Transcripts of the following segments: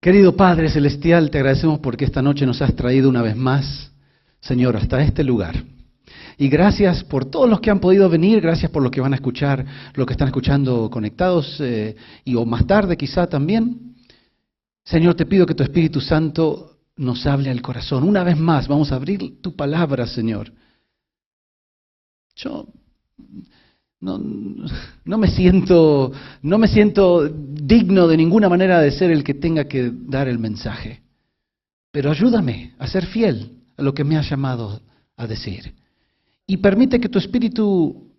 Querido Padre Celestial, te agradecemos porque esta noche nos has traído una vez más, Señor, hasta este lugar. Y gracias por todos los que han podido venir, gracias por los que van a escuchar, los que están escuchando conectados o más tarde quizá también. Señor, te pido que tu Espíritu Santo nos hable al corazón. Una vez más, vamos a abrir tu palabra, Señor. Yo no me siento digno de ninguna manera de ser el que tenga que dar el mensaje. Pero ayúdame a ser fiel a lo que me has llamado a decir. Y permite que tu Espíritu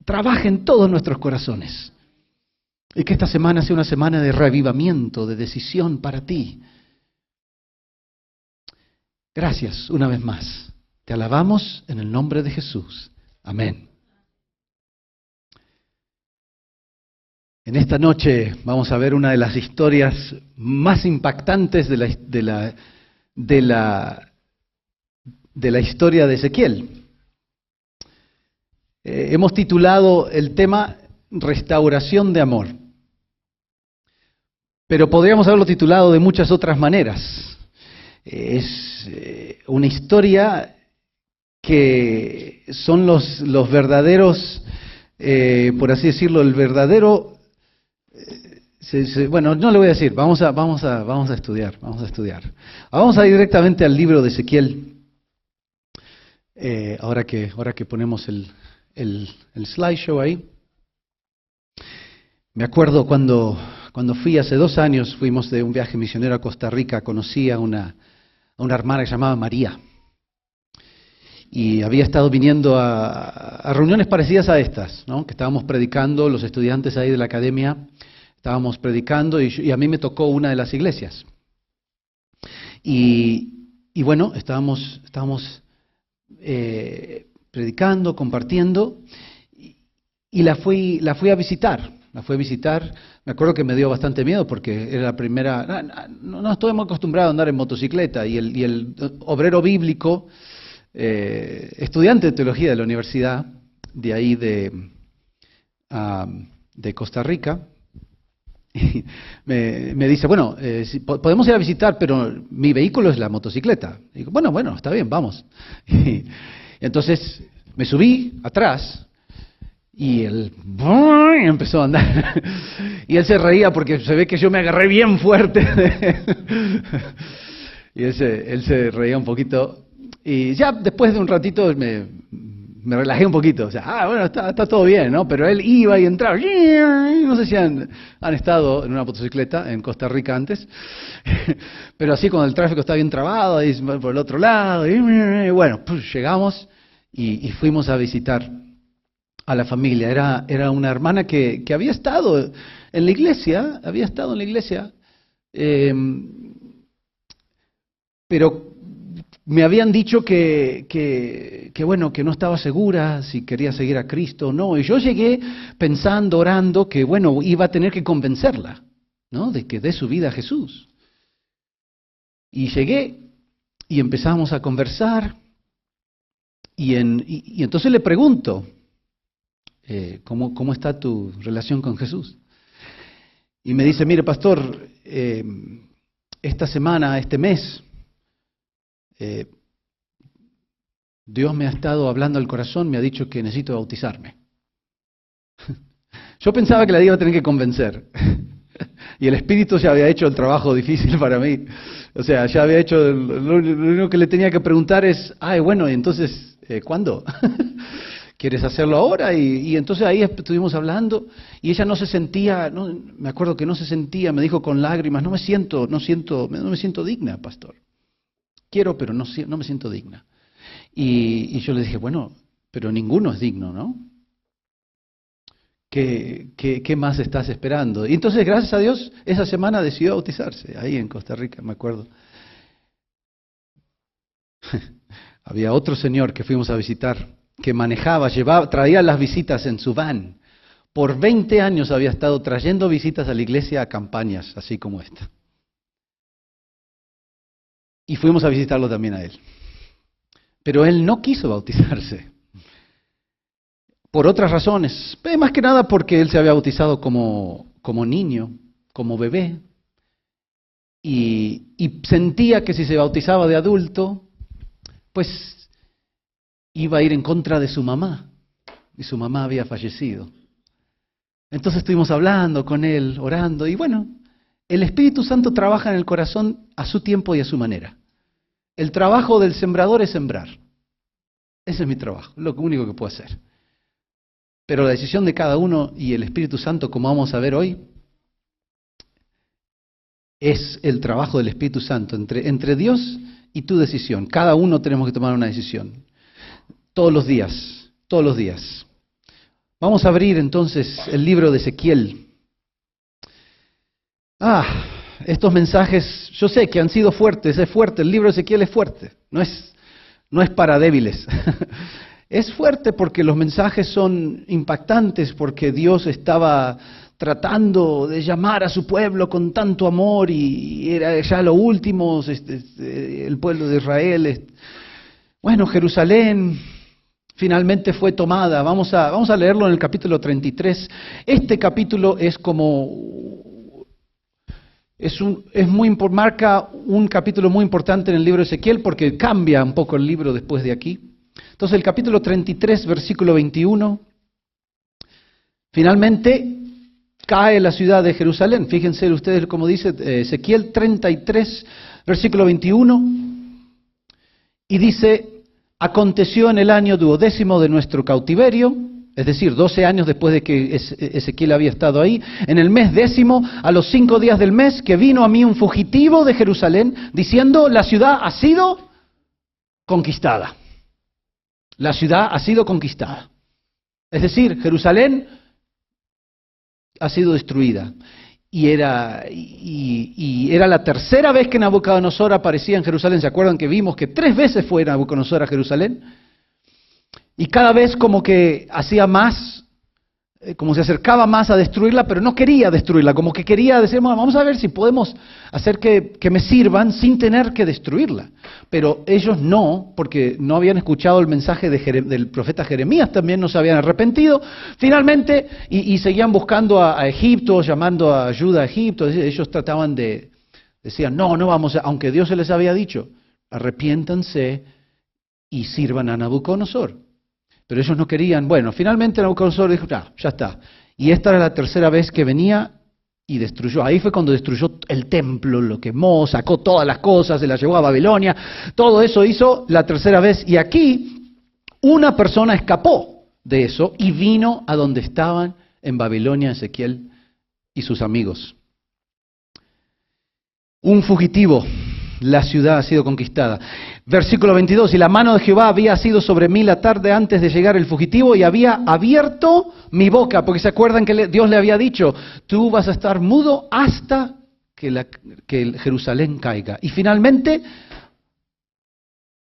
trabaje en todos nuestros corazones. Y que esta semana sea una semana de reavivamiento, de decisión para ti. Gracias una vez más. Te alabamos en el nombre de Jesús. Amén. En esta noche vamos a ver una de las historias más impactantes de la historia de Ezequiel. Hemos titulado el tema Restauración de Amor. Pero podríamos haberlo titulado de muchas otras maneras. Es una historia que son los verdaderos, por así decirlo, el verdadero... Bueno, no le voy a decir, vamos a estudiar. Vamos a ir directamente al libro de Ezequiel. Ahora que ponemos el slideshow ahí. Me acuerdo cuando fui hace 2 años, fuimos de un viaje misionero a Costa Rica, conocí a una hermana que se llamaba María. Y había estado viniendo a reuniones parecidas a estas, ¿no? Que estábamos predicando, los estudiantes ahí de la academia, estábamos predicando y a mí me tocó una de las iglesias. Y bueno, estábamos predicando, compartiendo, y la fui a visitar. Me acuerdo que me dio bastante miedo porque era la primera... No estoy muy acostumbrado a andar en motocicleta, y el obrero bíblico... estudiante de teología de la universidad de ahí de Costa Rica, me dice, bueno, podemos ir a visitar, pero mi vehículo es la motocicleta. Y digo, bueno, está bien, vamos. Y entonces me subí atrás y él empezó a andar. Y él se reía porque se ve que yo me agarré bien fuerte. Y él se reía un poquito. Y ya después de un ratito me relajé un poquito. O sea, bueno, está todo bien, ¿no? Pero él iba y entraba. No sé si han estado en una motocicleta en Costa Rica antes. Pero así cuando el tráfico está bien trabado, ahí por el otro lado. Y bueno, pues llegamos y fuimos a visitar a la familia. Era una hermana que había estado en la iglesia. Pero me habían dicho que no estaba segura si quería seguir a Cristo o no. Y yo llegué pensando, orando, que bueno, iba a tener que convencerla, ¿no? De que dé su vida a Jesús. Y llegué y empezamos a conversar. Y entonces le pregunto, ¿cómo está tu relación con Jesús? Y me dice, mire, pastor, esta semana, este mes... Dios me ha estado hablando al corazón, me ha dicho que necesito bautizarme. Yo pensaba que la iba a tener que convencer. Y el Espíritu ya había hecho el trabajo difícil para mí. O sea, ya había hecho, lo único que le tenía que preguntar es, bueno, entonces, ¿cuándo? ¿Quieres hacerlo ahora? Y entonces ahí estuvimos hablando y ella no se sentía, me acuerdo que no se sentía, me dijo con lágrimas, no me siento digna, pastor. Quiero, pero no me siento digna. Y yo le dije, bueno, pero ninguno es digno, ¿no? ¿Qué más estás esperando? Y entonces, gracias a Dios, esa semana decidió bautizarse, ahí en Costa Rica, me acuerdo. Había otro señor que fuimos a visitar, que traía las visitas en su van. Por 20 años había estado trayendo visitas a la iglesia a campañas, así como esta. Y fuimos a visitarlo también a él. Pero él no quiso bautizarse. Por otras razones. Más que nada porque él se había bautizado como niño, como bebé. y sentía que si se bautizaba de adulto, pues iba a ir en contra de su mamá, y su mamá había fallecido. Entonces estuvimos hablando con él, orando, y bueno, el Espíritu Santo trabaja en el corazón a su tiempo y a su manera. El trabajo del sembrador es sembrar. Ese es mi trabajo, lo único que puedo hacer. Pero la decisión de cada uno y el Espíritu Santo, como vamos a ver hoy, es el trabajo del Espíritu Santo entre Dios y tu decisión. Cada uno tenemos que tomar una decisión. Todos los días, todos los días. Vamos a abrir entonces el libro de Ezequiel. Estos mensajes, yo sé que han sido fuertes, es fuerte, el libro de Ezequiel es fuerte, no es para débiles. Es fuerte porque los mensajes son impactantes, porque Dios estaba tratando de llamar a su pueblo con tanto amor y era ya lo último, el pueblo de Israel. Bueno, Jerusalén finalmente fue tomada. Vamos a leerlo en el capítulo 33. Este capítulo es marca un capítulo muy importante en el libro de Ezequiel porque cambia un poco el libro después de aquí. Entonces el capítulo 33, versículo 21, finalmente cae la ciudad de Jerusalén. Fíjense ustedes cómo dice Ezequiel 33, versículo 21, y dice: aconteció en el año 12º de nuestro cautiverio, es decir, 12 años después de que Ezequiel había estado ahí, en el mes 10º, a los 5 días del mes, que vino a mí un fugitivo de Jerusalén, diciendo: la ciudad ha sido conquistada. La ciudad ha sido conquistada. Es decir, Jerusalén ha sido destruida. Y era la tercera vez que Nabucodonosor aparecía en Jerusalén. ¿Se acuerdan que vimos que 3 veces fue Nabucodonosor a Jerusalén? Y cada vez como que hacía más, como se acercaba más a destruirla, pero no quería destruirla, como que quería decir: bueno, vamos a ver si podemos hacer que me sirvan sin tener que destruirla. Pero ellos no, porque no habían escuchado el mensaje del profeta Jeremías, también no se habían arrepentido, finalmente, y seguían buscando a Egipto, llamando a ayuda a Egipto. Ellos trataban decían: no vamos, aunque Dios se les había dicho, arrepiéntanse y sirvan a Nabucodonosor. Pero ellos no querían. Bueno, finalmente Nabucodonosor dijo: ya está. Y esta era la tercera vez que venía y destruyó. Ahí fue cuando destruyó el templo, lo quemó, sacó todas las cosas, se las llevó a Babilonia. Todo eso hizo la tercera vez. Y aquí una persona escapó de eso y vino a donde estaban en Babilonia Ezequiel y sus amigos. Un fugitivo. La ciudad ha sido conquistada. Versículo 22, y la mano de Jehová había sido sobre mí la tarde antes de llegar el fugitivo y había abierto mi boca, porque se acuerdan que Dios le había dicho: tú vas a estar mudo hasta que Jerusalén caiga. Y finalmente,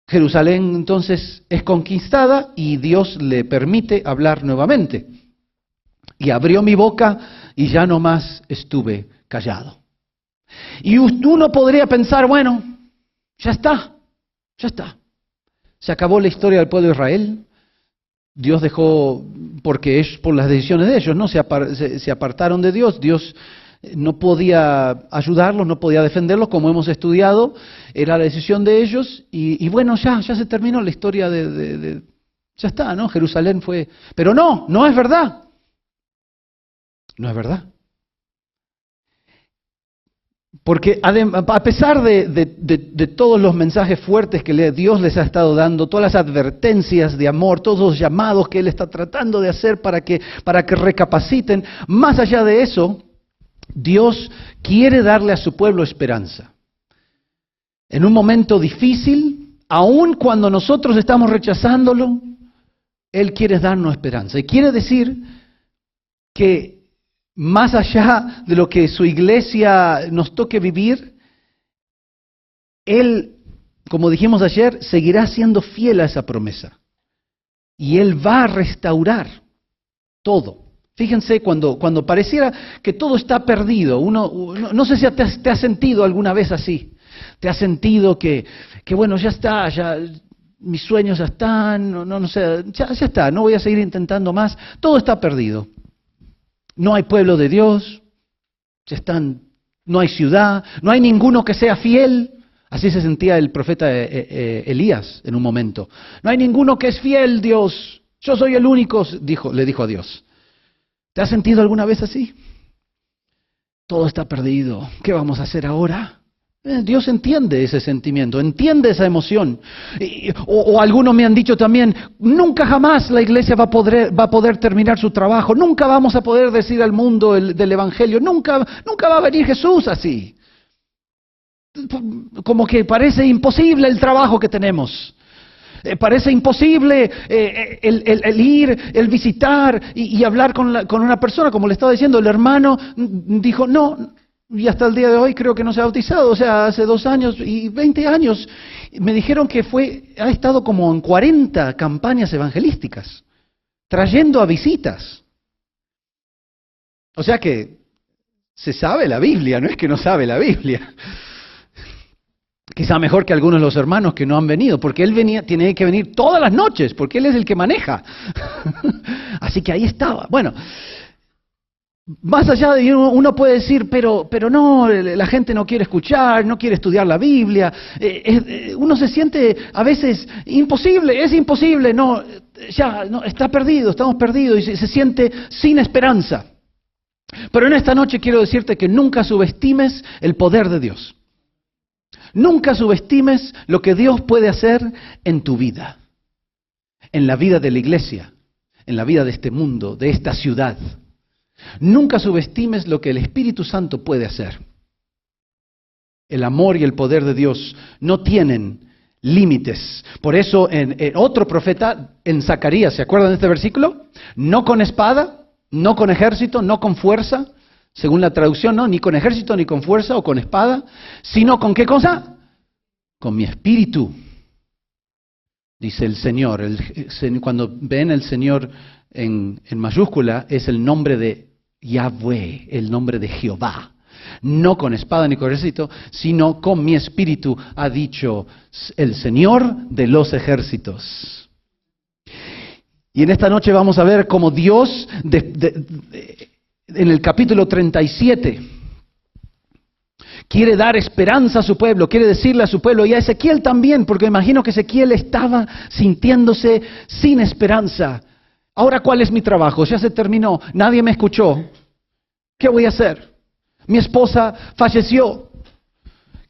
Jerusalén entonces es conquistada y Dios le permite hablar nuevamente. Y abrió mi boca y ya no más estuve callado. Y uno podría pensar: bueno, ya está. Se acabó la historia del pueblo de Israel. Dios dejó, porque es por las decisiones de ellos, ¿no? Se apartaron de Dios. Dios no podía ayudarlos, no podía defenderlos, como hemos estudiado. Era la decisión de ellos. Y bueno, ya se terminó la historia ya está, ¿no? Jerusalén fue... Pero no es verdad. No es verdad. Porque a pesar de todos los mensajes fuertes que Dios les ha estado dando, todas las advertencias de amor, todos los llamados que Él está tratando de hacer para que recapaciten, más allá de eso, Dios quiere darle a su pueblo esperanza. En un momento difícil, aun cuando nosotros estamos rechazándolo, Él quiere darnos esperanza. Y quiere decir que más allá de lo que su iglesia nos toque vivir, Él, como dijimos ayer, seguirá siendo fiel a esa promesa. Y Él va a restaurar todo. Fíjense, cuando pareciera que todo está perdido, no sé si te has sentido alguna vez así. Te has sentido que bueno, ya está, ya mis sueños ya están, no sé, ya está, no voy a seguir intentando más, todo está perdido. No hay pueblo de Dios, ya están no hay ciudad, no hay ninguno que sea fiel. Así se sentía el profeta Elías en un momento. No hay ninguno que es fiel, Dios. Yo soy el único, le dijo a Dios. ¿Te has sentido alguna vez así? Todo está perdido. ¿Qué vamos a hacer ahora? Dios entiende ese sentimiento, entiende esa emoción. O algunos me han dicho también, nunca jamás la iglesia va a poder terminar su trabajo, nunca vamos a poder decir al mundo del Evangelio, nunca va a venir Jesús así. Como que parece imposible el trabajo que tenemos. Parece imposible el ir, el visitar y hablar con una persona, como le estaba diciendo, el hermano dijo, no. Y hasta el día de hoy creo que no se ha bautizado, o sea, hace 2 años y 20 años. Me dijeron que ha estado como en 40 campañas evangelísticas, trayendo a visitas. O sea que se sabe la Biblia, no es que no sabe la Biblia. Quizá mejor que algunos de los hermanos que no han venido, porque él tiene que venir todas las noches, porque él es el que maneja. Así que ahí estaba. Bueno. Más allá de uno puede decir, pero no, la gente no quiere escuchar, no quiere estudiar la Biblia. Uno se siente a veces imposible, es imposible, no, está perdido, estamos perdidos y se siente sin esperanza. Pero en esta noche quiero decirte que nunca subestimes el poder de Dios. Nunca subestimes lo que Dios puede hacer en tu vida, en la vida de la iglesia, en la vida de este mundo, de esta ciudad. Nunca subestimes lo que el Espíritu Santo puede hacer. El amor y el poder de Dios no tienen límites. Por eso en otro profeta, en Zacarías, ¿se acuerdan de este versículo? No con espada, no con ejército, no con fuerza, según la traducción, no, ni con ejército, ni con fuerza o con espada, sino con ¿qué cosa? Con mi espíritu, dice el Señor. Cuando ven el Señor en mayúscula, es el nombre de Yahweh, el nombre de Jehová. No con espada ni con ejército, sino con mi espíritu, ha dicho el Señor de los ejércitos. Y en esta noche vamos a ver cómo Dios, en el capítulo 37, quiere dar esperanza a su pueblo, quiere decirle a su pueblo y a Ezequiel también, porque imagino que Ezequiel estaba sintiéndose sin esperanza. Ahora, ¿cuál es mi trabajo? Ya se terminó, nadie me escuchó. ¿Qué voy a hacer? Mi esposa falleció.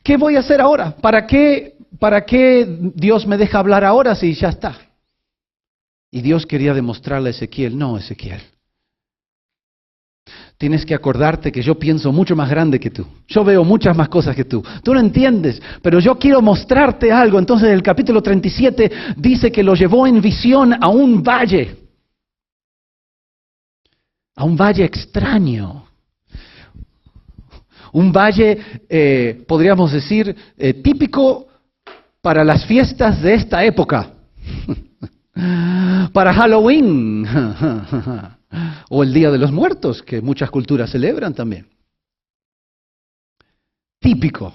¿Qué voy a hacer ahora? ¿Para qué Dios me deja hablar ahora si ya está? Y Dios quería demostrarle a Ezequiel, no, Ezequiel, tienes que acordarte que yo pienso mucho más grande que tú. Yo veo muchas más cosas que tú. Tú no entiendes, pero yo quiero mostrarte algo. Entonces el capítulo 37 dice que lo llevó en visión a un valle extraño. Un valle, podríamos decir, típico para las fiestas de esta época. Para Halloween. O el Día de los Muertos, que muchas culturas celebran también. Típico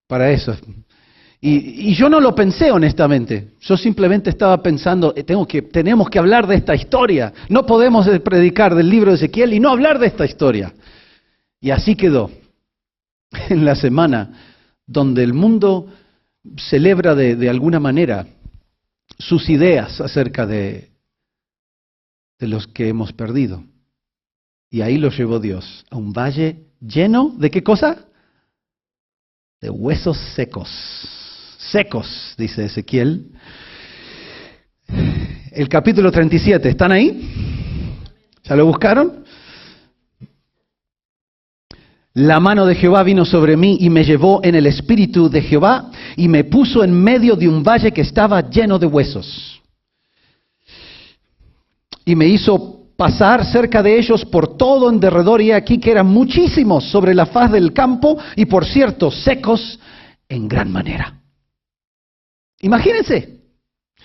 para eso. Y yo no lo pensé honestamente. Yo simplemente estaba pensando, tenemos que hablar de esta historia. No podemos predicar del libro de Ezequiel y no hablar de esta historia. Y así quedó. En la semana donde el mundo celebra de alguna manera sus ideas acerca de los que hemos perdido. Y ahí lo llevó Dios a un valle lleno de ¿qué cosa? De huesos secos. Secos, dice Ezequiel. El capítulo 37, ¿están ahí? ¿Ya lo buscaron? La mano de Jehová vino sobre mí y me llevó en el espíritu de Jehová y me puso en medio de un valle que estaba lleno de huesos. Y me hizo pasar cerca de ellos por todo en derredor, y aquí que eran muchísimos sobre la faz del campo, y por cierto, secos en gran manera. Imagínense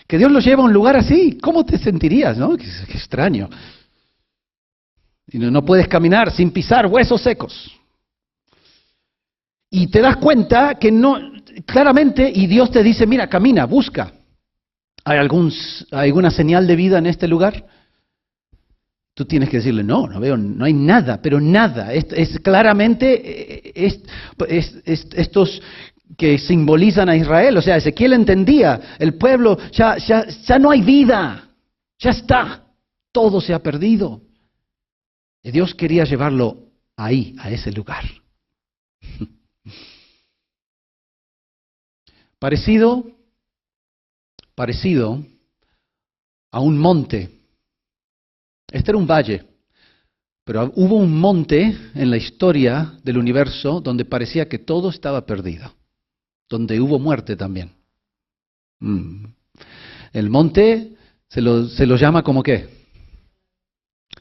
que Dios los lleva a un lugar así. ¿Cómo te sentirías, no? Qué extraño. Y no puedes caminar sin pisar huesos secos. Y te das cuenta que no, claramente, y Dios te dice, mira, camina, busca. ¿Hay alguna señal de vida en este lugar? Tú tienes que decirle, no, no veo, no hay nada, pero nada. Es claramente estos que simbolizan a Israel. O sea, Ezequiel entendía, el pueblo, ya no hay vida, ya está, todo se ha perdido. Y Dios quería llevarlo ahí, a ese lugar. Parecido a un monte. Este era un valle, pero hubo un monte en la historia del universo donde parecía que todo estaba perdido, donde hubo muerte también. El monte se lo llama como qué,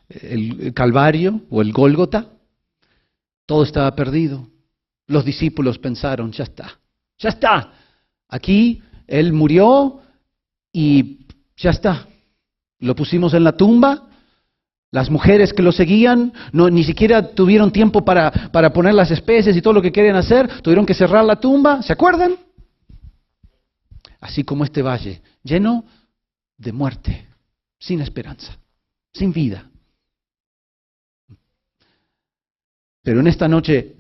el Calvario o el Gólgota. Todo estaba perdido. Los discípulos pensaron, ya está. Aquí Él murió y ya está. Lo pusimos en la tumba. Las mujeres que lo seguían ni siquiera tuvieron tiempo para poner las especies y todo lo que querían hacer. Tuvieron que cerrar la tumba. ¿Se acuerdan? Así como este valle, lleno de muerte, sin esperanza, sin vida. Pero en esta noche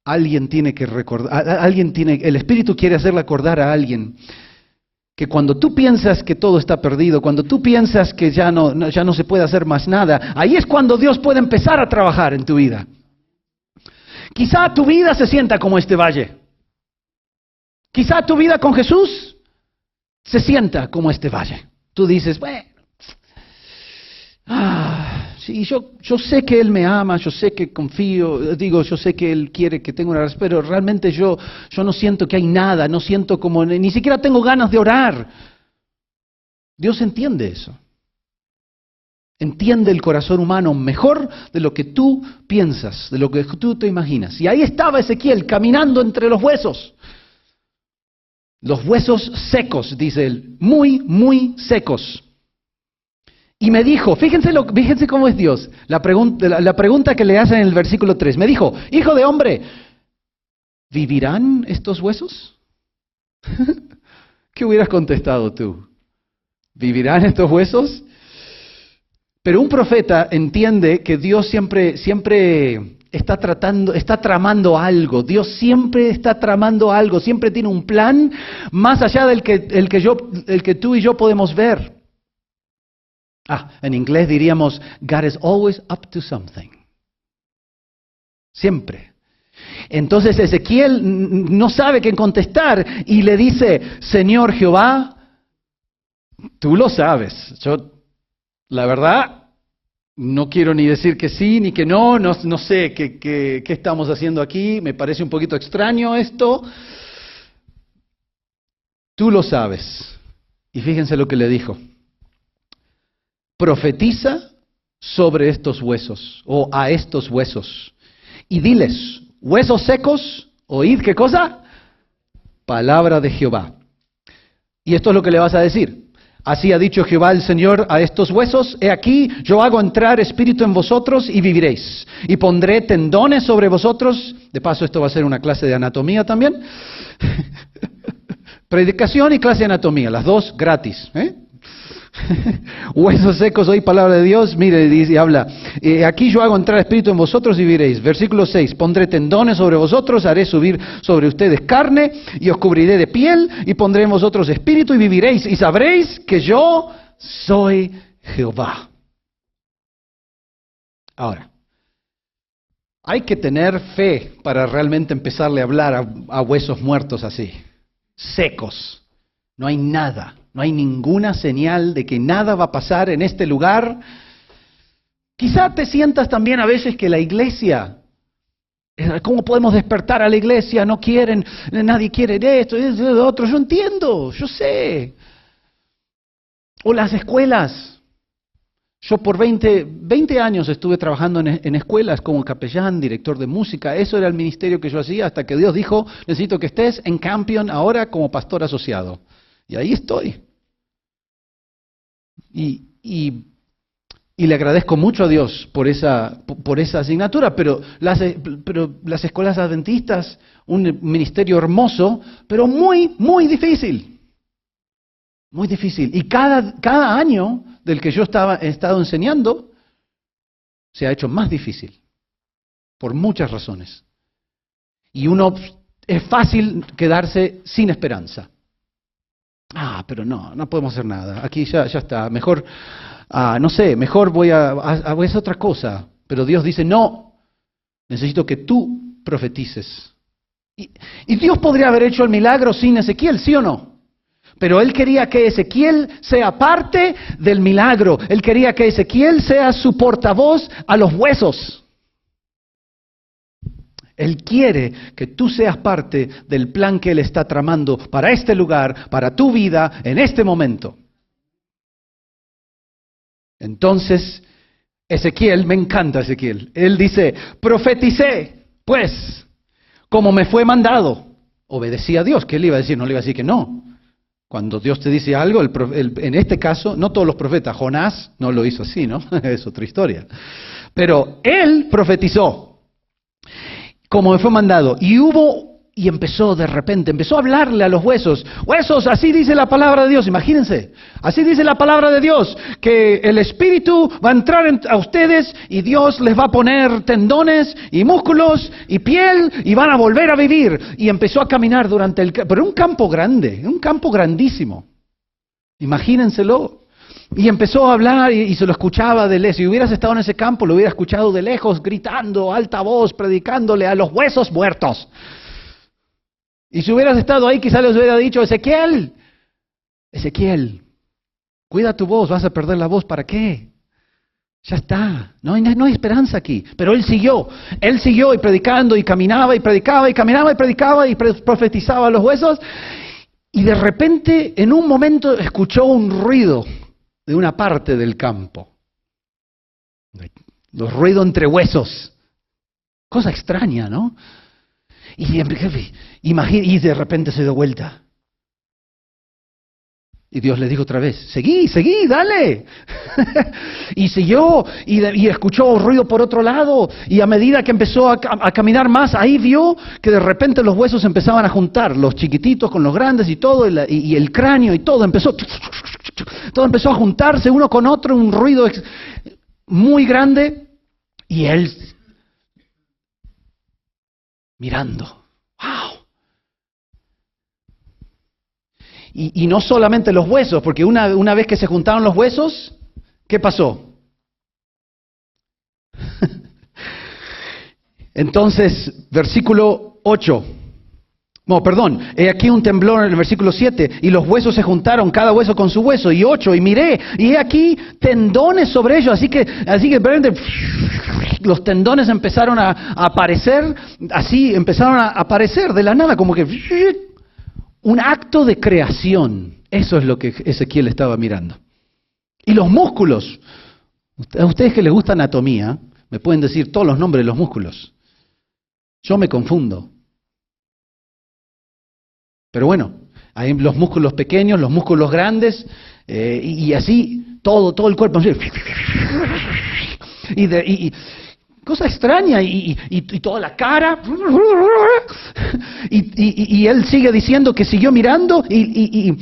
alguien tiene que recordar, el Espíritu quiere hacerle acordar a alguien que cuando tú piensas que todo está perdido, cuando tú piensas que ya no se puede hacer más nada, ahí es cuando Dios puede empezar a trabajar en tu vida. Quizá tu vida se sienta como este valle. Quizá tu vida con Jesús se sienta como este valle. Tú dices, bueno, sí, yo sé que Él me ama, yo sé que confío, yo sé que Él quiere que tenga una relación, pero realmente yo no siento que hay nada, no siento como, ni siquiera tengo ganas de orar. Dios entiende eso. Entiende el corazón humano mejor de lo que tú piensas, de lo que tú te imaginas. Y ahí estaba Ezequiel caminando entre los huesos. Los huesos secos, dice él, muy, muy secos. Y me dijo, fíjense cómo es Dios, la pregunta que le hacen en el versículo 3. Me dijo, hijo de hombre, ¿vivirán estos huesos? ¿Qué hubieras contestado tú? ¿Vivirán estos huesos? Pero un profeta entiende que Dios siempre está tramando algo. Dios siempre está tramando algo, siempre tiene un plan más allá del que tú y yo podemos ver. En inglés diríamos, God is always up to something. Siempre. Entonces Ezequiel no sabe qué contestar y le dice, Señor Jehová, tú lo sabes. Yo, la verdad, no quiero ni decir que sí ni que no sé qué estamos haciendo aquí, me parece un poquito extraño esto. Tú lo sabes. Y fíjense lo que le dijo. Profetiza sobre estos huesos, o a estos huesos, y diles, huesos secos, oíd, ¿qué cosa? Palabra de Jehová. Y esto es lo que le vas a decir. Así ha dicho Jehová el Señor a estos huesos, he aquí, yo hago entrar espíritu en vosotros y viviréis. Y pondré tendones sobre vosotros. De paso, esto va a ser una clase de anatomía también. Predicación y clase de anatomía, las dos gratis, Huesos secos, oí palabra de Dios. Mire, dice y habla, aquí yo hago entrar espíritu en vosotros y viviréis. Versículo 6, pondré tendones sobre vosotros, haré subir sobre ustedes carne y os cubriré de piel y pondré en vosotros espíritu y viviréis y sabréis que yo soy Jehová. Ahora, hay que tener fe para realmente empezarle a hablar a huesos muertos así, secos. No hay nada. No hay ninguna señal de que nada va a pasar en este lugar. Quizá te sientas también a veces que la iglesia, ¿cómo podemos despertar a la iglesia? No quieren, nadie quiere esto, lo otro. Yo entiendo, yo sé. O las escuelas. Yo por 20 años estuve trabajando en escuelas como capellán, director de música. Eso era el ministerio que yo hacía hasta que Dios dijo, necesito que estés en Campion ahora como pastor asociado. Y ahí estoy. Y le agradezco mucho a Dios por esa asignatura, pero las escuelas adventistas, un ministerio hermoso, pero muy, muy difícil. Muy difícil. Y cada año del que yo he estado enseñando, se ha hecho más difícil, por muchas razones. Y es fácil quedarse sin esperanza. Pero no podemos hacer nada. Aquí ya está. Mejor, no sé, mejor voy a hacer otra cosa. Pero Dios dice, no, necesito que tú profetices. Y Dios podría haber hecho el milagro sin Ezequiel, ¿sí o no? Pero Él quería que Ezequiel sea parte del milagro. Él quería que Ezequiel sea su portavoz a los huesos. Él quiere que tú seas parte del plan que Él está tramando para este lugar, para tu vida, en este momento. Entonces, Ezequiel, me encanta Ezequiel, él dice, profeticé, pues, como me fue mandado. Obedecí a Dios. ¿Qué le iba a decir? No le iba a decir que no. Cuando Dios te dice algo, en este caso, no todos los profetas, Jonás no lo hizo así, ¿no? Es otra historia. Pero él profetizó como me fue mandado. Y empezó de repente, empezó a hablarle a los huesos. Huesos, así dice la palabra de Dios, imagínense. Así dice la palabra de Dios, que el Espíritu va a entrar a ustedes y Dios les va a poner tendones y músculos y piel y van a volver a vivir. Y empezó a caminar pero un campo grande, un campo grandísimo. Imagínenselo. Y empezó a hablar y se lo escuchaba de lejos. Si hubieras estado en ese campo, lo hubiera escuchado de lejos, gritando, alta voz, predicándole a los huesos muertos. Y si hubieras estado ahí, quizás les hubiera dicho, Ezequiel, cuida tu voz, vas a perder la voz, ¿para qué? Ya está, no hay esperanza aquí. Pero él siguió y predicando y caminaba y predicaba y caminaba y predicaba y profetizaba a los huesos. Y de repente, en un momento, escuchó un ruido de una parte del campo. Los ruidos entre huesos. Cosa extraña, ¿no? Y de repente se dio vuelta. Y Dios le dijo otra vez, seguí, dale. Y siguió y escuchó ruido por otro lado. Y a medida que empezó a caminar más, ahí vio que de repente los huesos empezaban a juntar, los chiquititos con los grandes y todo, y el cráneo y todo empezó a juntarse uno con otro, un ruido muy grande. Y él mirando, ¡wow! Y no solamente los huesos, porque una vez que se juntaron los huesos, ¿qué pasó? Entonces, versículo 8. No, perdón, he aquí un temblor en el versículo 7, y los huesos se juntaron, cada hueso con su hueso, y 8, y miré, y he aquí tendones sobre ellos, así que los tendones empezaron a aparecer, así empezaron a aparecer de la nada, como que un acto de creación. Eso es lo que Ezequiel estaba mirando. Y los músculos, a ustedes que les gusta anatomía, me pueden decir todos los nombres de los músculos. Yo me confundo. Pero bueno, hay los músculos pequeños, los músculos grandes, y así todo el cuerpo. Y cosa extraña, y toda la cara. Y él sigue diciendo que siguió mirando, y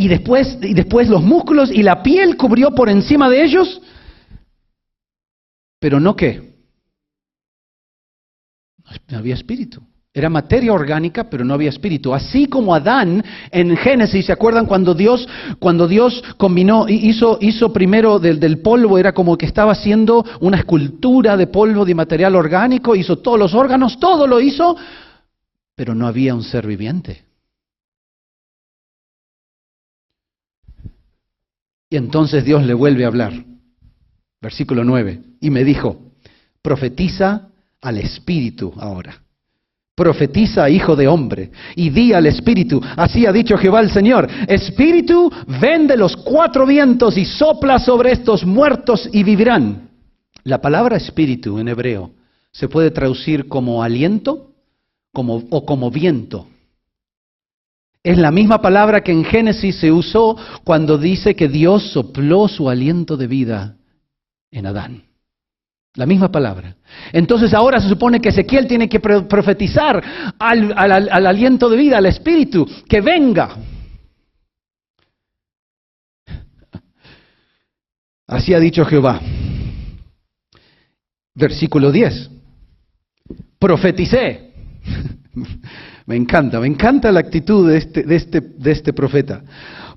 después los músculos y la piel cubrió por encima de ellos. Pero no qué. No había espíritu. Era materia orgánica, pero no había espíritu. Así como Adán en Génesis, ¿se acuerdan cuando Dios combinó, hizo primero del polvo, era como que estaba haciendo una escultura de polvo de material orgánico, hizo todos los órganos, todo lo hizo, pero no había un ser viviente. Y entonces Dios le vuelve a hablar. Versículo 9. Y me dijo, profetiza al espíritu ahora. Profetiza, hijo de hombre, y di al Espíritu, así ha dicho Jehová el Señor, Espíritu, ven de los cuatro vientos y sopla sobre estos muertos y vivirán. La palabra espíritu en hebreo se puede traducir como aliento o como viento. Es la misma palabra que en Génesis se usó cuando dice que Dios sopló su aliento de vida en Adán. La misma palabra. Entonces ahora se supone que Ezequiel tiene que profetizar al aliento de vida, al espíritu, que venga. Así ha dicho Jehová. Versículo 10. Profeticé. Me encanta la actitud de este profeta.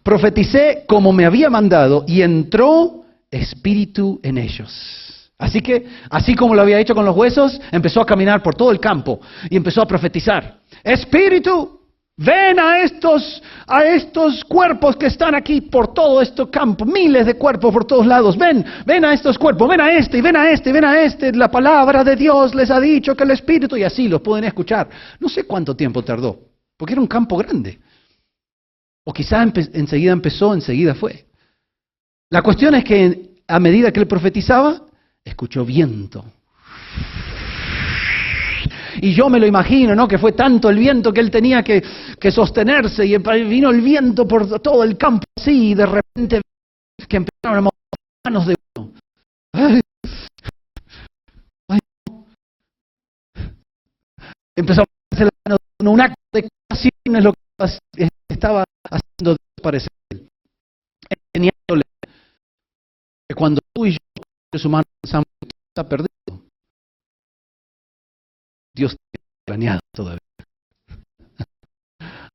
Profeticé como me había mandado y entró espíritu en ellos. Así que, así como lo había hecho con los huesos, empezó a caminar por todo el campo y empezó a profetizar. Espíritu, ven a estos cuerpos que están aquí por todo este campo, miles de cuerpos por todos lados. Ven a estos cuerpos, ven a este, y ven a este, ven a este. La palabra de Dios les ha dicho que el Espíritu, y así los pueden escuchar. No sé cuánto tiempo tardó, porque era un campo grande. O quizá enseguida empezó, enseguida fue. La cuestión es que a medida que él profetizaba, escuchó viento. Y yo me lo imagino, ¿no? Que fue tanto el viento que él tenía que sostenerse y vino el viento por todo el campo así y de repente que empezaron a mover manos de uno. Ay. Empezó a hacer la mano de uno, un acto de creación es lo que estaba haciendo desaparecer él. Enseñándole que cuando tú y yo, seres humanos, pensamos que todo está perdido, Dios te ha planeado todavía.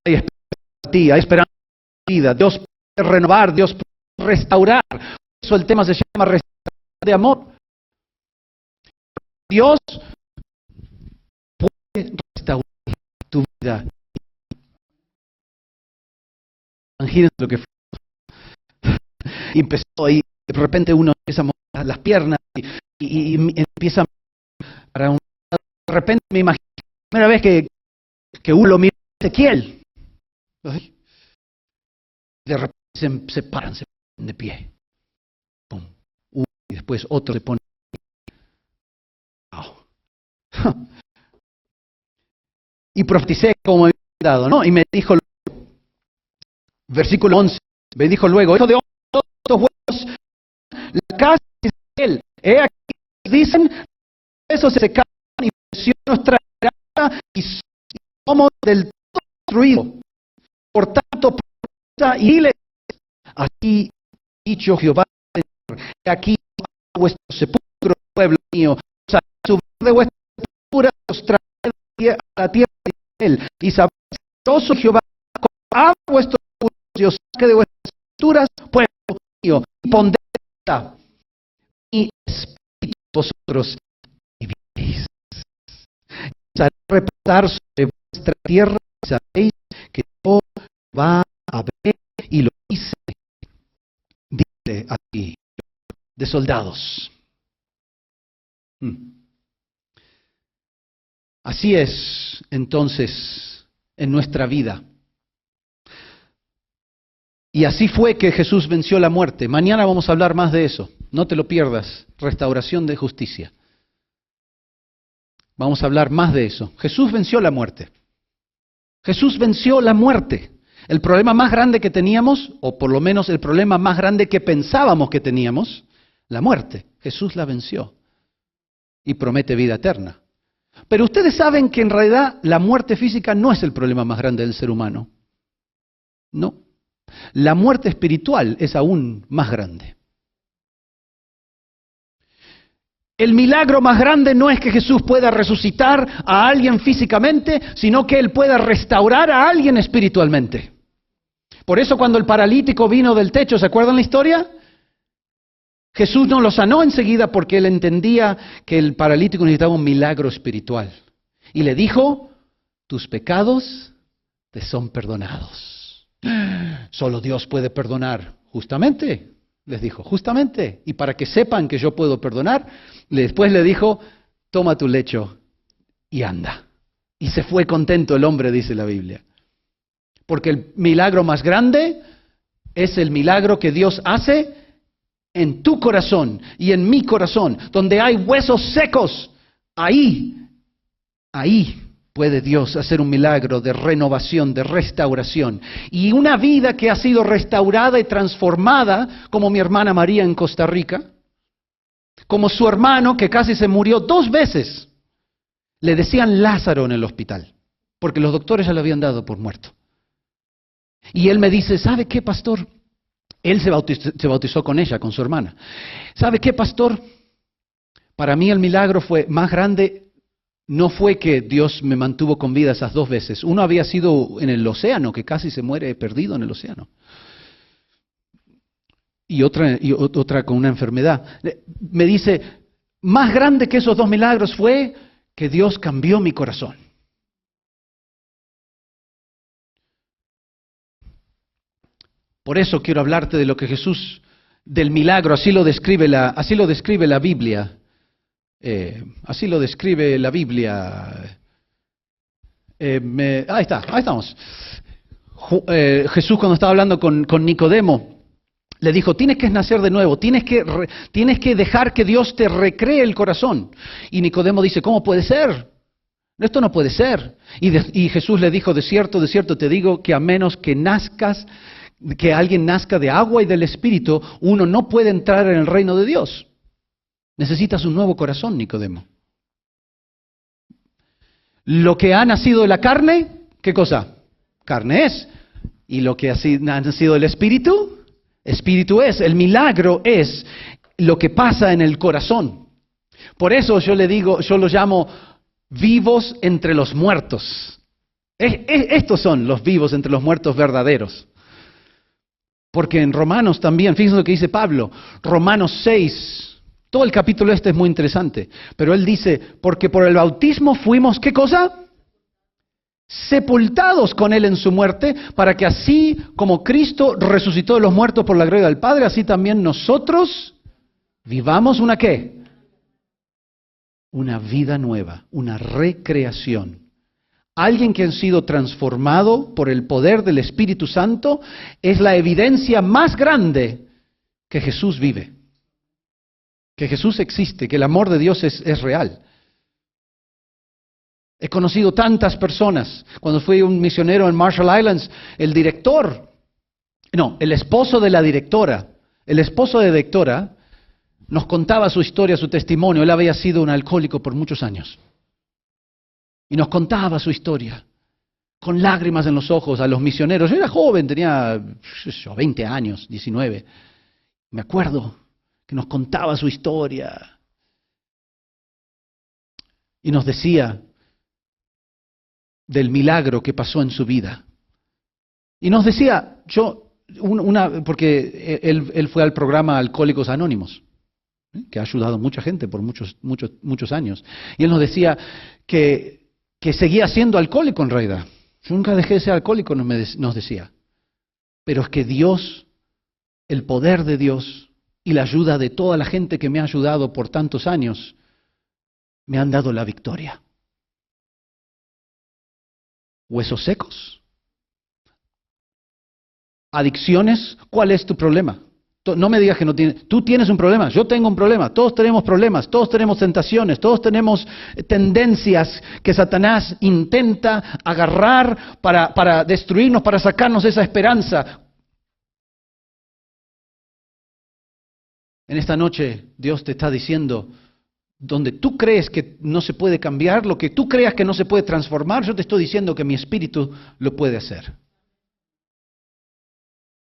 Hay esperanza para ti, hay esperanza para tu vida. Dios puede renovar, Dios puede restaurar. Por eso el tema se llama restauración de amor. Dios puede restaurar tu vida. Imagínense lo que fue. Y empezó ahí, de repente uno empieza a mover las piernas y empieza a para un de repente me imagino la primera vez que uno lo mira a Ezequiel. Ay. De repente se paran de pie. Pum. Y después otro se pone. Wow. Y profeticé como me había dado, ¿no? Y me dijo, versículo 11, me dijo luego, hijo de estos huesos, la casa de Israel, he aquí, dicen, eso se caen y presión nos traerá y somos del todo destruidos. Por tanto, y dile, así dicho Jehová, aquí vuestro sepulcro, pueblo mío, subid de vuestra sepultura, os traeré a la tierra de Israel, y sabréis que yo soy Jehová, a vuestros sepulcros, y os saque de vuestras sepulturas, pueblo mío, y pondré mi espíritu vosotros viviréis. Y haré reposar sobre vuestra tierra, y sabéis que yo va a ver, y lo hice, dice aquí, de soldados. Así es, entonces, en nuestra vida. Y así fue que Jesús venció la muerte. Mañana vamos a hablar más de eso. No te lo pierdas. Restauración de justicia. Vamos a hablar más de eso. Jesús venció la muerte. Jesús venció la muerte. El problema más grande que teníamos, o por lo menos el problema más grande que pensábamos que teníamos, la muerte. Jesús la venció. Y promete vida eterna. Pero ustedes saben que en realidad la muerte física no es el problema más grande del ser humano. No. La muerte espiritual es aún más grande. El milagro más grande no es que Jesús pueda resucitar a alguien físicamente, sino que Él pueda restaurar a alguien espiritualmente. Por eso cuando el paralítico vino del techo, ¿se acuerdan la historia? Jesús no lo sanó enseguida porque Él entendía que el paralítico necesitaba un milagro espiritual. Y le dijo, tus pecados te son perdonados. Solo Dios puede perdonar. Justamente, les dijo, justamente. Y para que sepan que yo puedo perdonar, después le dijo, toma tu lecho y anda. Y se fue contento el hombre, dice la Biblia. Porque el milagro más grande es el milagro que Dios hace en tu corazón y en mi corazón, donde hay huesos secos. Ahí puede Dios hacer un milagro de renovación, de restauración. Y una vida que ha sido restaurada y transformada, como mi hermana María en Costa Rica, como su hermano que casi se murió 2 veces. Le decían Lázaro en el hospital, porque los doctores ya lo habían dado por muerto. Y él me dice, ¿sabe qué, pastor? Él se bautizó con ella, con su hermana. ¿Sabe qué, pastor? Para mí el milagro fue más grande, no fue que Dios me mantuvo con vida esas 2 veces. Uno había sido en el océano, que casi se muere perdido en el océano. Y otra con una enfermedad. Me dice, más grande que esos 2 milagros fue que Dios cambió mi corazón. Por eso quiero hablarte de lo que Jesús, del milagro, así lo describe la Biblia. Así lo describe la Biblia. Ahí estamos. Jesús cuando estaba hablando con Nicodemo, le dijo, tienes que nacer de nuevo, tienes que dejar que Dios te recree el corazón. Y Nicodemo dice, ¿cómo puede ser? Esto no puede ser. Y Jesús le dijo, de cierto te digo que a menos que alguien nazca de agua y del Espíritu, uno no puede entrar en el reino de Dios. Necesitas un nuevo corazón, Nicodemo. Lo que ha nacido de la carne, ¿qué cosa? Carne es. Y lo que ha nacido del Espíritu, Espíritu es. El milagro es lo que pasa en el corazón. Por eso yo lo llamo vivos entre los muertos. Estos son los vivos entre los muertos verdaderos. Porque en Romanos también, fíjense lo que dice Pablo, Romanos 6, todo el capítulo es muy interesante, pero él dice, porque por el bautismo fuimos, ¿qué cosa? Sepultados con él en su muerte, para que así como Cristo resucitó de los muertos por la gloria del Padre, así también nosotros vivamos una ¿qué? Una vida nueva, una recreación. Alguien que ha sido transformado por el poder del Espíritu Santo es la evidencia más grande que Jesús vive, que Jesús existe, que el amor de Dios es real. He conocido tantas personas. Cuando fui un misionero en Marshall Islands, el esposo de la directora, nos contaba su historia, su testimonio. Él había sido un alcohólico por muchos años. Y nos contaba su historia, con lágrimas en los ojos a los misioneros. Yo era joven, tenía 20 años, 19. Me acuerdo que nos contaba su historia. Y nos decía del milagro que pasó en su vida. Y nos decía, porque él fue al programa Alcohólicos Anónimos, que ha ayudado a mucha gente por muchos años. Y él nos decía que seguía siendo alcohólico en realidad. Yo nunca dejé de ser alcohólico, nos decía. Pero es que Dios, el poder de Dios y la ayuda de toda la gente que me ha ayudado por tantos años, me han dado la victoria. ¿Huesos secos? ¿Adicciones? ¿Cuál es tu problema? No me digas que no tienes. Tú tienes un problema, yo tengo un problema, todos tenemos problemas, todos tenemos tentaciones, todos tenemos tendencias que Satanás intenta agarrar para destruirnos, para sacarnos esa esperanza. En esta noche Dios te está diciendo, donde tú crees que no se puede cambiar, lo que tú creas que no se puede transformar, yo te estoy diciendo que mi espíritu lo puede hacer.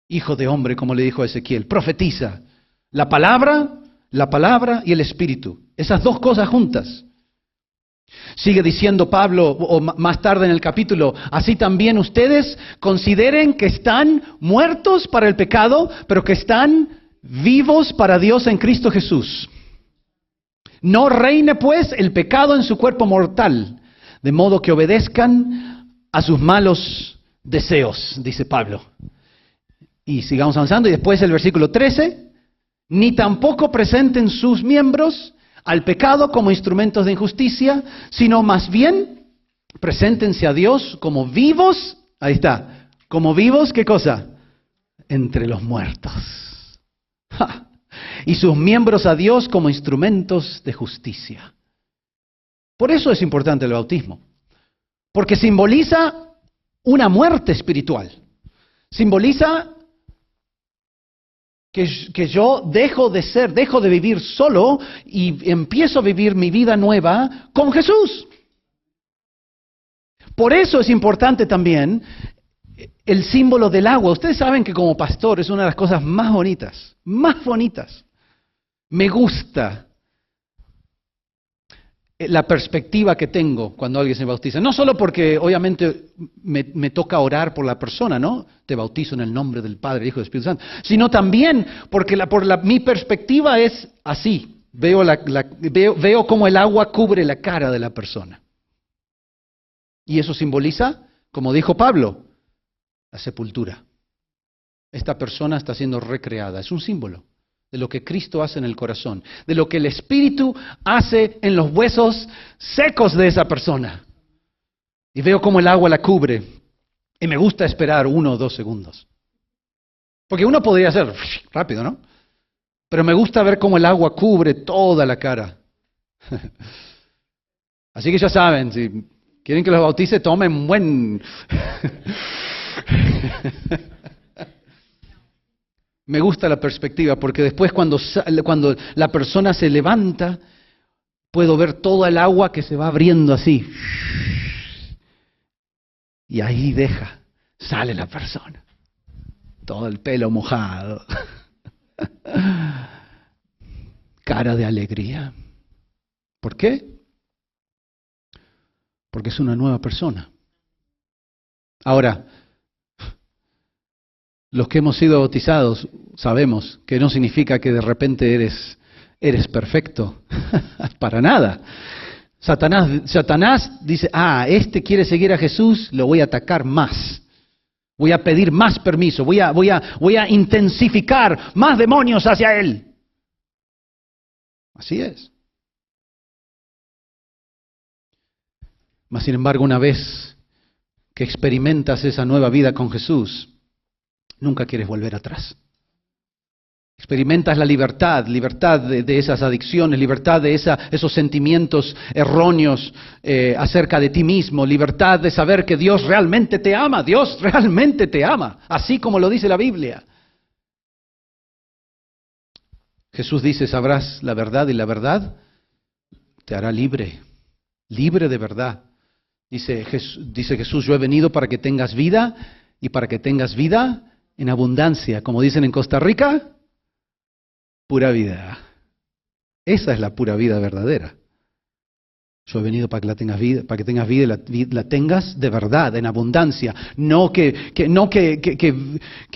Hijo de hombre, como le dijo a Ezequiel, profetiza. La palabra y el espíritu. Esas 2 cosas juntas. Sigue diciendo Pablo, o más tarde en el capítulo, así también ustedes consideren que están muertos para el pecado, pero que están vivos para Dios en Cristo Jesús. No reine pues el pecado en su cuerpo mortal, de modo que obedezcan a sus malos deseos, dice Pablo. Y sigamos avanzando, y después el versículo 13, ni tampoco presenten sus miembros al pecado como instrumentos de injusticia, sino más bien preséntense a Dios como vivos, ahí está, como vivos, ¿qué cosa? Entre los muertos. ¡Ja! Y sus miembros a Dios como instrumentos de justicia. Por eso es importante el bautismo, porque simboliza una muerte espiritual, simboliza que yo dejo de vivir solo y empiezo a vivir mi vida nueva con Jesús. Por eso es importante también el símbolo del agua. Ustedes saben que como pastor es una de las cosas más bonitas. Me gusta la perspectiva que tengo cuando alguien se bautiza. No solo porque obviamente me toca orar por la persona, ¿no? Te bautizo en el nombre del Padre, Hijo y Espíritu Santo. Sino también porque mi perspectiva es así. Veo cómo el agua cubre la cara de la persona. Y eso simboliza, como dijo Pablo, la sepultura. Esta persona está siendo recreada. Es un símbolo de lo que Cristo hace en el corazón, de lo que el Espíritu hace en los huesos secos de esa persona. Y veo cómo el agua la cubre. Y me gusta esperar 1 o 2 segundos. Porque uno podría hacer rápido, ¿no? Pero me gusta ver cómo el agua cubre toda la cara. Así que ya saben, si quieren que los bautice, tomen un buen... Me gusta la perspectiva porque después cuando la persona se levanta, puedo ver toda el agua que se va abriendo así. Y ahí sale la persona. Todo el pelo mojado. Cara de alegría. ¿Por qué? Porque es una nueva persona. Ahora, los que hemos sido bautizados sabemos que no significa que de repente eres perfecto. Para nada. Satanás dice, este quiere seguir a Jesús, lo voy a atacar más. Voy a pedir más permiso, voy a intensificar más demonios hacia él. Así es. Mas sin embargo, una vez que experimentas esa nueva vida con Jesús, nunca quieres volver atrás. Experimentas la libertad de esas adicciones, libertad de esos sentimientos erróneos acerca de ti mismo, libertad de saber que Dios realmente te ama, Dios realmente te ama, así como lo dice la Biblia. Jesús dice, sabrás la verdad y la verdad te hará libre, libre de verdad. Dice Jesús, yo he venido para que tengas vida y para que tengas vida en abundancia, como dicen en Costa Rica, pura vida. Esa es la pura vida verdadera. Yo he venido para que la tengas vida, para que tengas vida y la tengas de verdad, en abundancia. No que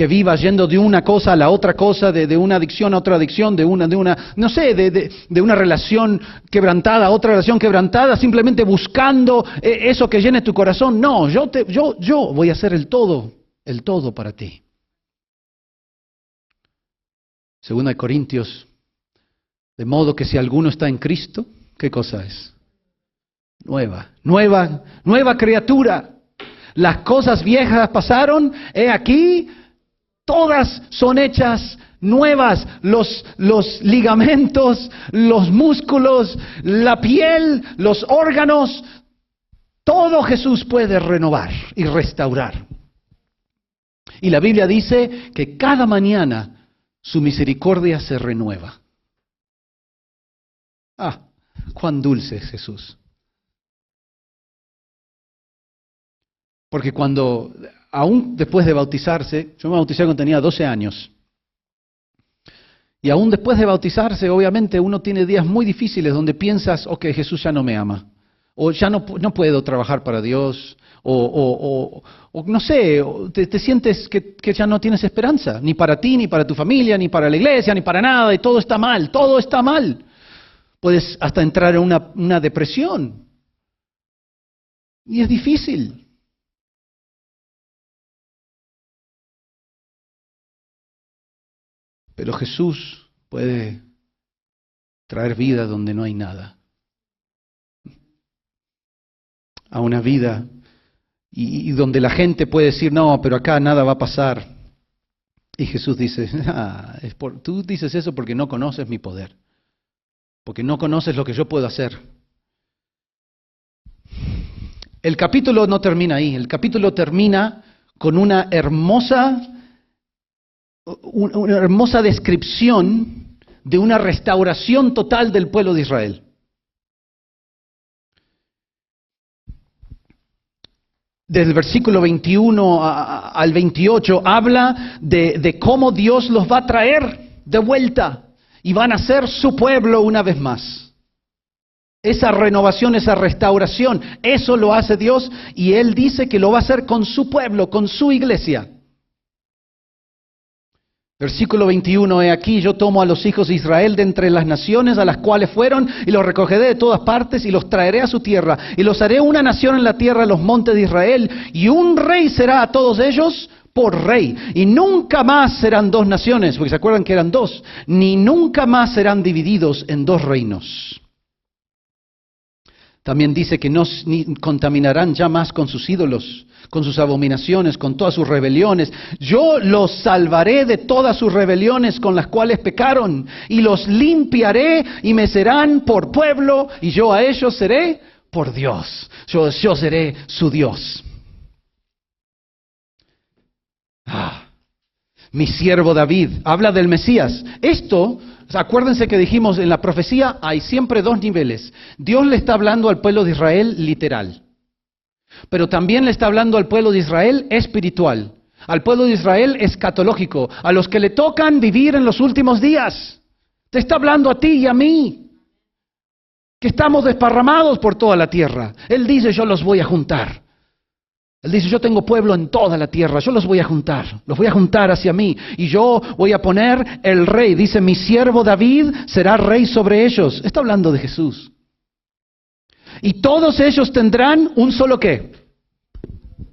vivas yendo de una cosa a la otra cosa, de una adicción a otra adicción, de una relación quebrantada a otra relación quebrantada, simplemente buscando eso que llene tu corazón. No, yo voy a hacer el todo para ti. 2 Corintios, de modo que si alguno está en Cristo, ¿qué cosa es? Nueva criatura. Las cosas viejas pasaron, he aquí, todas son hechas nuevas. Los ligamentos, los músculos, la piel, los órganos, todo Jesús puede renovar y restaurar. Y la Biblia dice que cada mañana su misericordia se renueva. Cuán dulce es Jesús. Porque aún después de bautizarse, yo me bauticé cuando tenía 12 años. Y aún después de bautizarse, obviamente uno tiene días muy difíciles donde piensas, Jesús ya no me ama. O ya no puedo trabajar para Dios. O no sé, te sientes que ya no tienes esperanza. Ni para ti, ni para tu familia, ni para la iglesia, ni para nada. Y todo está mal, todo está mal. Puedes hasta entrar en una depresión. Y es difícil. Pero Jesús puede traer vida donde no hay nada. A una vida y donde la gente puede decir, no, pero acá nada va a pasar. Y Jesús dice, tú dices eso porque no conoces mi poder. Porque no conoces lo que yo puedo hacer. El capítulo no termina ahí. El capítulo termina con una hermosa descripción de una restauración total del pueblo de Israel. Desde el versículo 21 al 28 habla de cómo Dios los va a traer de vuelta y van a ser su pueblo una vez más. Esa renovación, esa restauración, eso lo hace Dios y Él dice que lo va a hacer con su pueblo, con su iglesia. Versículo 21, he aquí yo tomo a los hijos de Israel de entre las naciones a las cuales fueron y los recogeré de todas partes y los traeré a su tierra y los haré una nación en la tierra de los montes de Israel y un rey será a todos ellos por rey y nunca más serán dos naciones, porque se acuerdan que eran dos, ni nunca más serán divididos en dos reinos. También dice que no ni contaminarán ya más con sus ídolos, con sus abominaciones, con todas sus rebeliones. Yo los salvaré de todas sus rebeliones con las cuales pecaron, y los limpiaré y me serán por pueblo, y yo a ellos seré por Dios. Yo seré su Dios. Mi siervo David, habla del Mesías. Esto, acuérdense que dijimos en la profecía, hay siempre dos niveles. Dios le está hablando al pueblo de Israel literal, pero también le está hablando al pueblo de Israel espiritual, al pueblo de Israel escatológico, a los que le tocan vivir en los últimos días. Te está hablando a ti y a mí, que estamos desparramados por toda la tierra. Él dice, yo los voy a juntar. Él dice, yo tengo pueblo en toda la tierra, yo los voy a juntar hacia mí, y yo voy a poner el rey. Dice, mi siervo David será rey sobre ellos. Está hablando de Jesús. Y todos ellos tendrán un solo ¿qué?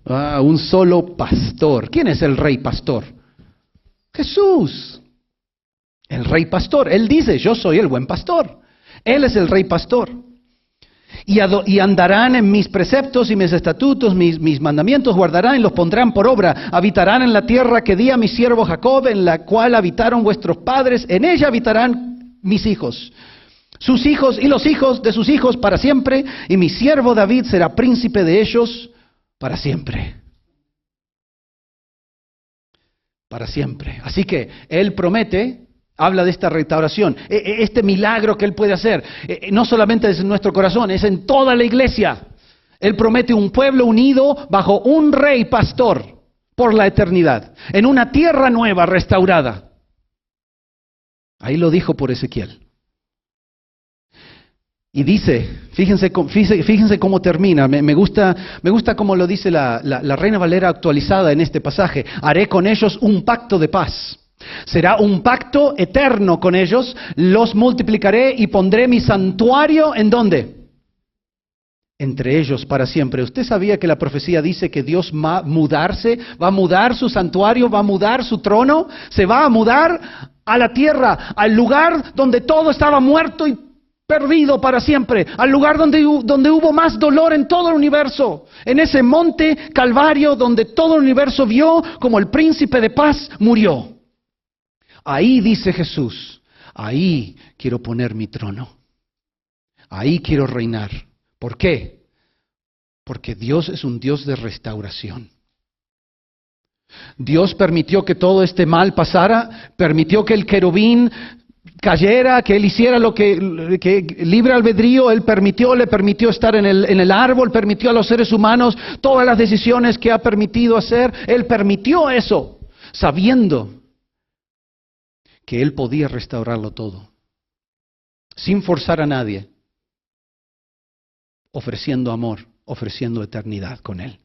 Un solo pastor. ¿Quién es el rey pastor? Jesús. El rey pastor. Él dice, yo soy el buen pastor. Él es el rey pastor. Y andarán en mis preceptos y mis estatutos, mis mandamientos guardarán y los pondrán por obra. Habitarán en la tierra que di a mi siervo Jacob, en la cual habitaron vuestros padres. En ella habitarán mis hijos, sus hijos y los hijos de sus hijos para siempre. Y mi siervo David será príncipe de ellos para siempre. Para siempre. Así que Él promete... Habla de esta restauración, este milagro que Él puede hacer. No solamente es en nuestro corazón, es en toda la iglesia. Él promete un pueblo unido bajo un rey pastor por la eternidad, en una tierra nueva, restaurada. Ahí lo dijo por Ezequiel. Y dice, fíjense cómo termina, me gusta cómo lo dice la Reina Valera actualizada en este pasaje. Haré con ellos un pacto de paz. Será un pacto eterno con ellos, los multiplicaré y pondré mi santuario, ¿en dónde? Entre ellos para siempre. ¿Usted sabía que la profecía dice que Dios va a mudar su santuario, va a mudar su trono? Se va a mudar a la tierra, al lugar donde todo estaba muerto y perdido para siempre, al lugar donde hubo más dolor en todo el universo, en ese monte Calvario donde todo el universo vio como el príncipe de paz murió. Ahí, dice Jesús, ahí quiero poner mi trono. Ahí quiero reinar. ¿Por qué? Porque Dios es un Dios de restauración. Dios permitió que todo este mal pasara, permitió que el querubín cayera, que Él hiciera lo que libre albedrío, Él le permitió estar en el árbol, permitió a los seres humanos todas las decisiones que ha permitido hacer. Él permitió eso, sabiendo que Él podía restaurarlo todo, sin forzar a nadie, ofreciendo amor, ofreciendo eternidad con Él.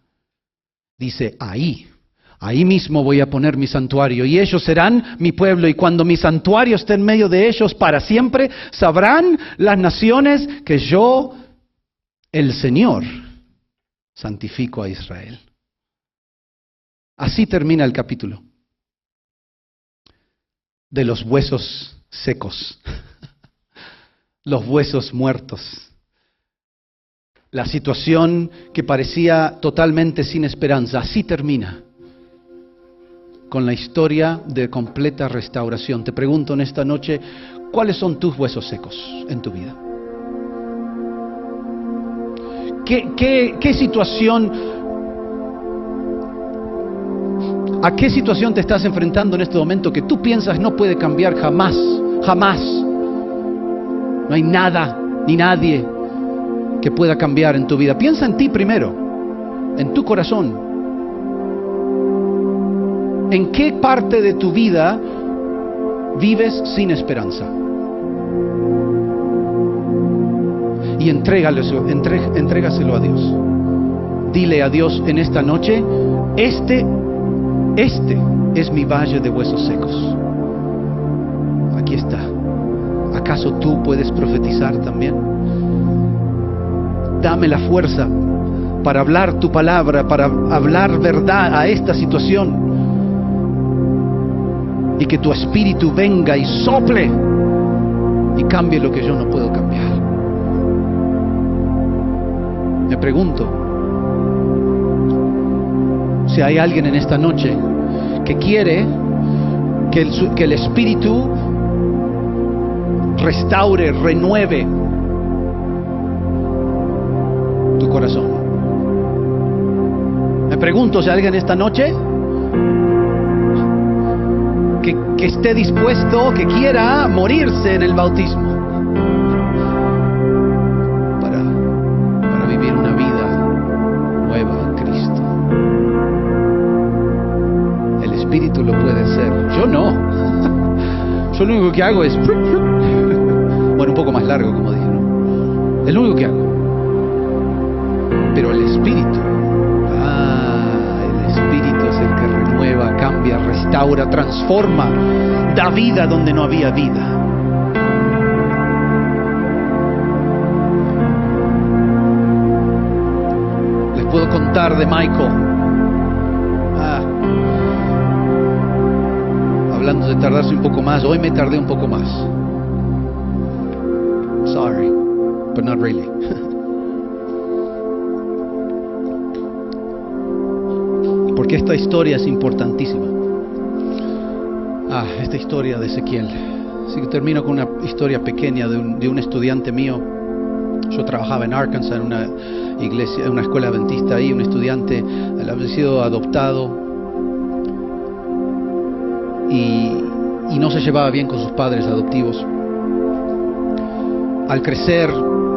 Dice, ahí mismo voy a poner mi santuario, y ellos serán mi pueblo, y cuando mi santuario esté en medio de ellos para siempre, sabrán las naciones que yo, el Señor, santifico a Israel. Así termina el capítulo. De los huesos secos, los huesos muertos. La situación que parecía totalmente sin esperanza, así termina, con la historia de completa restauración. Te pregunto en esta noche, ¿cuáles son tus huesos secos en tu vida? ¿Qué situación... ¿A qué situación te estás enfrentando en este momento que tú piensas no puede cambiar jamás? Jamás. No hay nada ni nadie que pueda cambiar en tu vida. Piensa en ti primero, en tu corazón. ¿En qué parte de tu vida vives sin esperanza? y entrégaselo a Dios. Dile a Dios en esta noche: este es mi valle de huesos secos. Aquí está. ¿Acaso tú puedes profetizar también? Dame la fuerza para hablar tu palabra, para hablar verdad a esta situación, y que tu espíritu venga y sople y cambie lo que yo no puedo cambiar. Me pregunto si hay alguien en esta noche que quiere que el espíritu restaure, renueve tu corazón. Me pregunto si hay alguien esta noche que esté dispuesto, que quiera morirse en el bautismo para vivir una vida nueva en Cristo. El Espíritu lo puede hacer, yo no. Yo lo único que hago es bueno, un poco más largo, como dije, ¿no? Es lo único que hago. Pero el Espíritu, el Espíritu es el que renueva, cambia, restaura, transforma, da vida donde no había vida. Les puedo contar de Michael. Hablando de tardarse un poco más, hoy me tardé un poco más. Sorry, but not really. Porque esta historia es importantísima. Esta historia de Ezequiel. Así que termino con una historia pequeña de un estudiante mío. Yo trabajaba en Arkansas en una iglesia, en una escuela adventista ahí. Un estudiante, él había sido adoptado y no se llevaba bien con sus padres adoptivos. Al crecer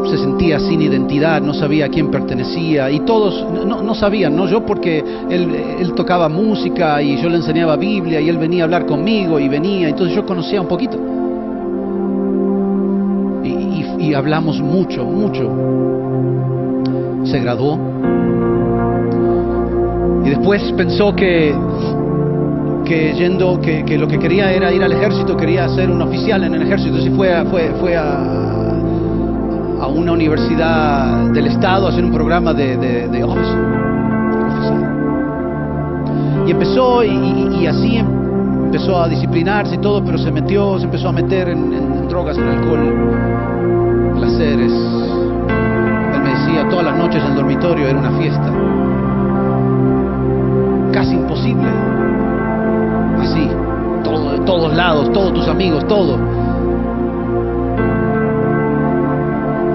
se sentía sin identidad, no sabía a quién pertenecía, y todos no sabían, ¿no? Yo, porque él tocaba música y yo le enseñaba Biblia y él venía a hablar conmigo y venía, entonces yo conocía un poquito y hablamos mucho. Se graduó y después pensó que lo que quería era ir al ejército, quería ser un oficial en el ejército. Entonces fue a una universidad del estado a hacer un programa de officer. Y empezó y así empezó a disciplinarse y todo, pero se empezó a meter en drogas, en alcohol, placeres. Él me decía, todas las noches en el dormitorio era una fiesta. Casi imposible. Así, todo, de todos lados, todos tus amigos, todo.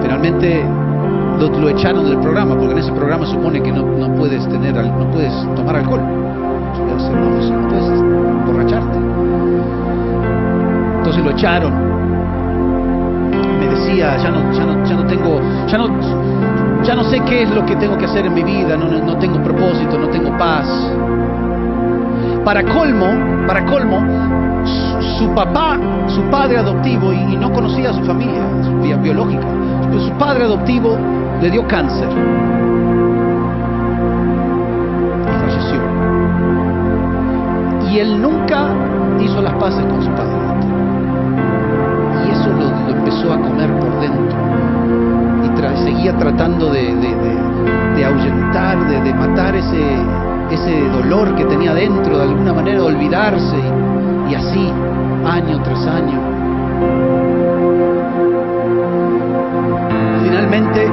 Finalmente lo echaron del programa, porque en ese programa supone que no puedes tomar alcohol. No puedes emborracharte. Entonces lo echaron. Me decía, ya no sé qué es lo que tengo que hacer en mi vida, no tengo propósito, no tengo paz. Para colmo, su padre adoptivo, y no conocía a su familia biológica, pues su padre adoptivo le dio cáncer y falleció. Y él nunca hizo las paces con su padre adoptivo. Y eso lo empezó a comer por dentro. Y seguía tratando de ahuyentar, de matar ese dolor que tenía dentro, de alguna manera de olvidarse, y así, año tras año. Finalmente,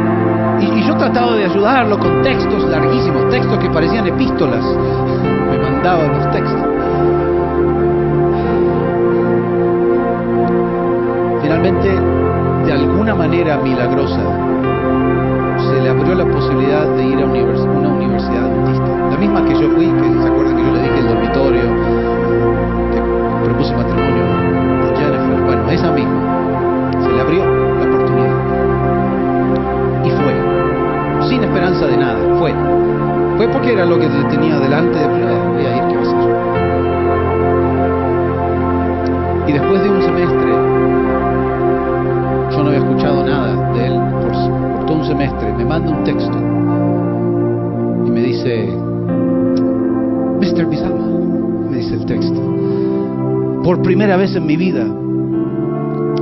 y yo trataba de ayudarlo con textos larguísimos, textos que parecían epístolas, me mandaban los textos. Finalmente, de alguna manera milagrosa, se le abrió la posibilidad de ir a una universidad adventista, la misma que yo fui, que se acuerdan que yo le dije el dormitorio, que propuse matrimonio con Jennifer. Bueno, esa misma, se le abrió la oportunidad y fue, sin esperanza de nada. Fue porque era lo que tenía delante, de voy a ir, ¿qué va a hacer? Y después de un semestre yo no había escuchado nada de él por texto y me dice, Mr. Bisalma, me dice el texto, por primera vez en mi vida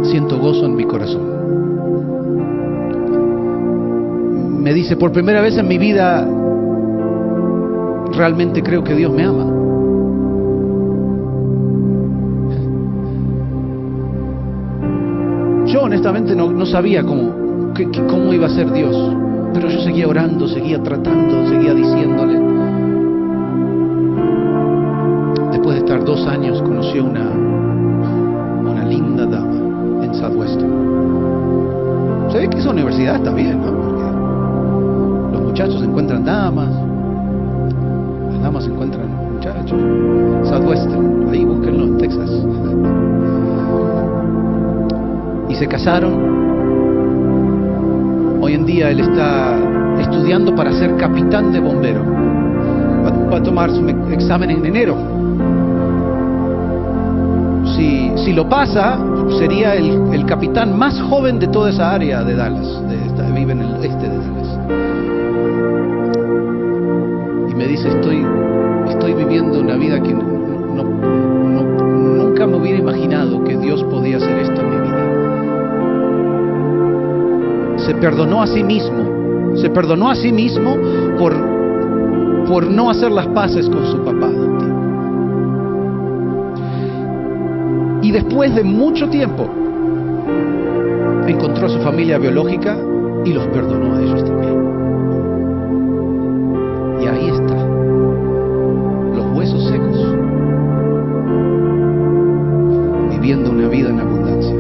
siento gozo en mi corazón. Me dice, por primera vez en mi vida realmente creo que Dios me ama. Yo honestamente no sabía cómo iba a ser Dios, pero yo seguía orando, seguía tratando, seguía diciéndole. Después de estar 2 años conocí a una linda dama en Southwestern. Se ve que esa universidad está bien, ¿no? Porque los muchachos encuentran damas, las damas encuentran muchachos. Southwestern, ahí búsquenlo en Texas. Y se casaron. Hoy en día él está estudiando para ser capitán de bomberos. Va a tomar su examen en enero. Si lo pasa, sería el capitán más joven de toda esa área de Dallas. Vive en el este de Dallas. Y me dice, estoy viviendo una vida que nunca me hubiera imaginado que Dios podía hacer esto en mi vida. Se perdonó a sí mismo por no hacer las paces con su papá adoptivo. Y después de mucho tiempo encontró a su familia biológica y los perdonó a ellos también. Y ahí está, los huesos secos, viviendo una vida en abundancia.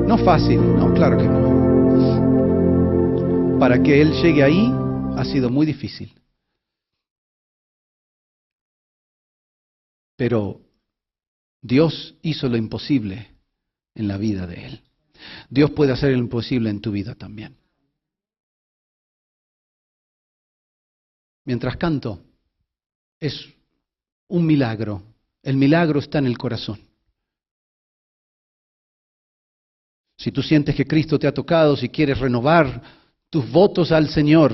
No fácil, no, claro que no. Para que él llegue ahí ha sido muy difícil. Pero Dios hizo lo imposible en la vida de él. Dios puede hacer lo imposible en tu vida también. Mientras canto, es un milagro. El milagro está en el corazón. Si tú sientes que Cristo te ha tocado, si quieres renovar tus votos al Señor,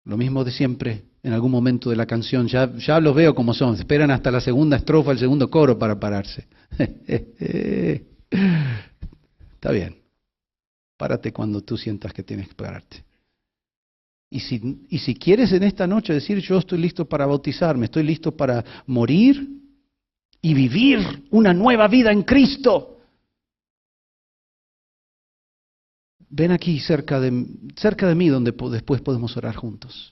lo mismo de siempre, en algún momento de la canción, ya los veo como son, esperan hasta la segunda estrofa, el segundo coro para pararse. Está bien, párate cuando tú sientas que tienes que pararte. Y si quieres en esta noche decir, yo estoy listo para bautizarme, estoy listo para morir y vivir una nueva vida en Cristo, ven aquí cerca de mí donde después podemos orar juntos.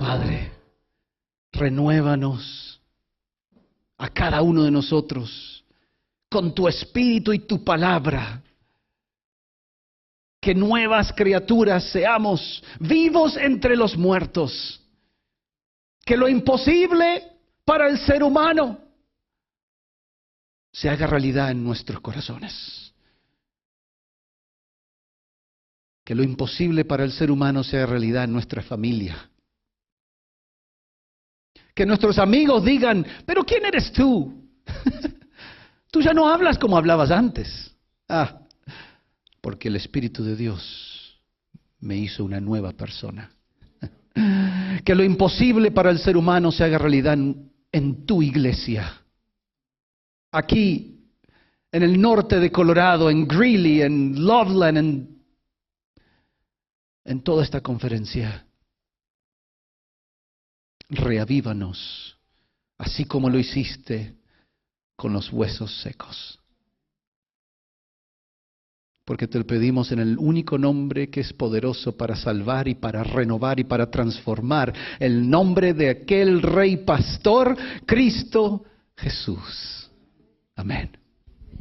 Padre, renuévanos a cada uno de nosotros con tu espíritu y tu palabra. Que nuevas criaturas seamos, vivos entre los muertos. Que lo imposible para el ser humano se haga realidad en nuestros corazones. Que lo imposible para el ser humano se haga realidad en nuestra familia. Que nuestros amigos digan, pero ¿quién eres tú? Tú ya no hablas como hablabas antes. Porque el Espíritu de Dios me hizo una nueva persona. Que lo imposible para el ser humano se haga realidad en tu iglesia. Aquí, en el norte de Colorado, en Greeley, en Loveland, en toda esta conferencia. Reavívanos, así como lo hiciste con los huesos secos. Porque te lo pedimos en el único nombre que es poderoso para salvar y para renovar y para transformar, el nombre de aquel Rey Pastor, Cristo Jesús. Amén.